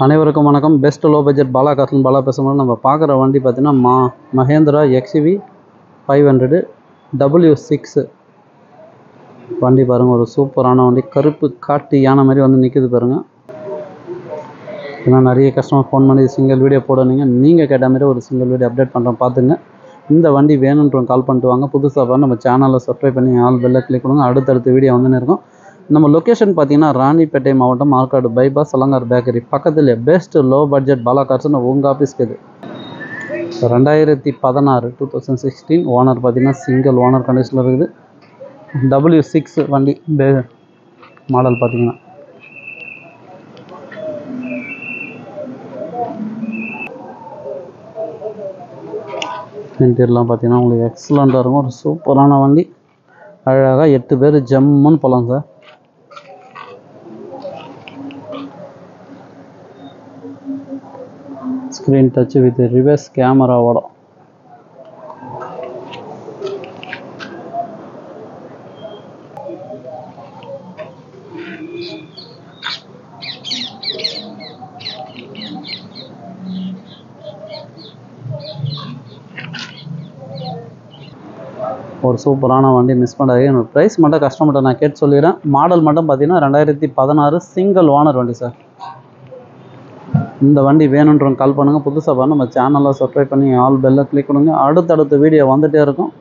அனைவருக்கும் வணக்கம். Best low budget Bala காசுன்னு பாலா பேசும்போது நம்ம பார்க்குற வண்டி பார்த்தீங்கன்னா மஹேந்திரா XUV 500 W6 வண்டி பாருங்கள். ஒரு சூப்பரான வண்டி, கருப்பு காட்டு யானை மாதிரி வந்து நிற்குது பாருங்கள். ஏன்னா நிறைய கஸ்டமர் ஃபோன் பண்ணி சிங்கிள் வீடியோ போடுவீங்க, நீங்கள் கேட்ட மாதிரி ஒரு சிங்கிள் வீடியோ அப்டேட் பண்ணுறோம் பார்த்துங்க. இந்த வண்டி வேணுன்றவங்க கால் பண்ணிட்டு வாங்க. புதுசாக பாருங்கள், நம்ம சேனலில் சப்ஸ்கிரைப் பண்ணி ஆல் பெல்லை கிளிக் பண்ணுங்க. அடுத்தடுத்த வீடியோ வந்துன்னு இருக்கும். நம்ம லொக்கேஷன் பார்த்தீங்கன்னா ராணிப்பேட்டை மாவட்டம், ஆற்காடு பைபாஸ், அலங்கார் பேக்கரி பக்கத்தில் பெஸ்ட் லோ பட்ஜெட் பாலா கார்ஸ்னு உங்கள் ஆஃபீஸ்க்கு இது 2016 ஓனர் பார்த்தீங்கன்னா சிங்கிள் ஓனர் கண்டிஷனில் இருக்குது. W6 வண்டி மாடல் பார்த்தீங்கன்னா இன்டீரியர்லாம் பார்த்தீங்கன்னா உங்களுக்கு எக்ஸலண்ட்டாக இருக்கும். ஒரு சூப்பரான வண்டி, அழகாக 8 பேர் ஜம்முன்னு போகலாம் sir. Screen touch with reverse கேமராவோட ஒரு சூப்பரான வண்டி, மிஸ் பண்ணாதீங்க. என்னோட ப்ரைஸ் மட்டும் கஸ்டமர்கிட்ட நான் கேட்டு சொல்லிடுறேன். மாடல் மட்டும் பார்த்தீங்கன்னா 2016 சிங்கிள் ஓனர் வண்டி சார். இந்த வண்டி வேணுன்றவங்க கால் பண்ணுங்கள். புதுசாக பாருங்கள், நம்ம சேனலில் சப்ஸ்கிரைப் பண்ணி ஆல் பெல்லை கிளிக் பண்ணுங்கள். அடுத்தடுத்த வீடியோ வந்துகிட்டே இருக்கும்.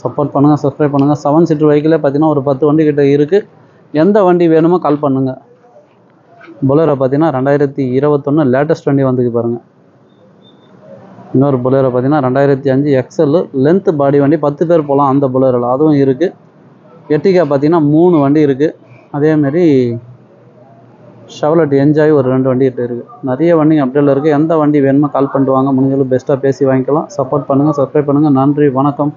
சப்போர்ட் பண்ணுங்கள், சப்ஸ்கிரைப் பண்ணுங்கள். 7 சீட்டர் வெஹிக்கிளே பார்த்தீங்கன்னா ஒரு 10 வண்டி கிட்ட இருக்குது. எந்த வண்டி வேணுமோ கால் பண்ணுங்கள். பொலேரோ பார்த்தீங்கன்னா 2021 லேட்டஸ்ட் வண்டி வந்துக்கு பாருங்கள். இன்னொரு பொலேரோ பார்த்தீங்கன்னா 2005 XL லென்த் பாடி வண்டி, 10 பேர் போகலாம் அந்த பொலேரோவில், அதுவும் இருக்குது. எட்டிகா பார்த்தீங்கன்னா 3 வண்டி இருக்குது. அதேமாரி ஷெவ்லெட் என்ஜாய் ஒரு 2 வண்டி இருக்குது. நிறைய வண்டிங்க அப்டேட்டில் இருக்குது. எந்த வண்டி வேணுமோ கால் பண்ணிட்டு வாங்க. முடிஞ்சளவு பெஸ்ட்டாக பேசி வாங்கிக்கலாம். சப்போர்ட் பண்ணுங்கள், சப்ஸ்கிரைப் பண்ணுங்கள். நன்றி, வணக்கம்.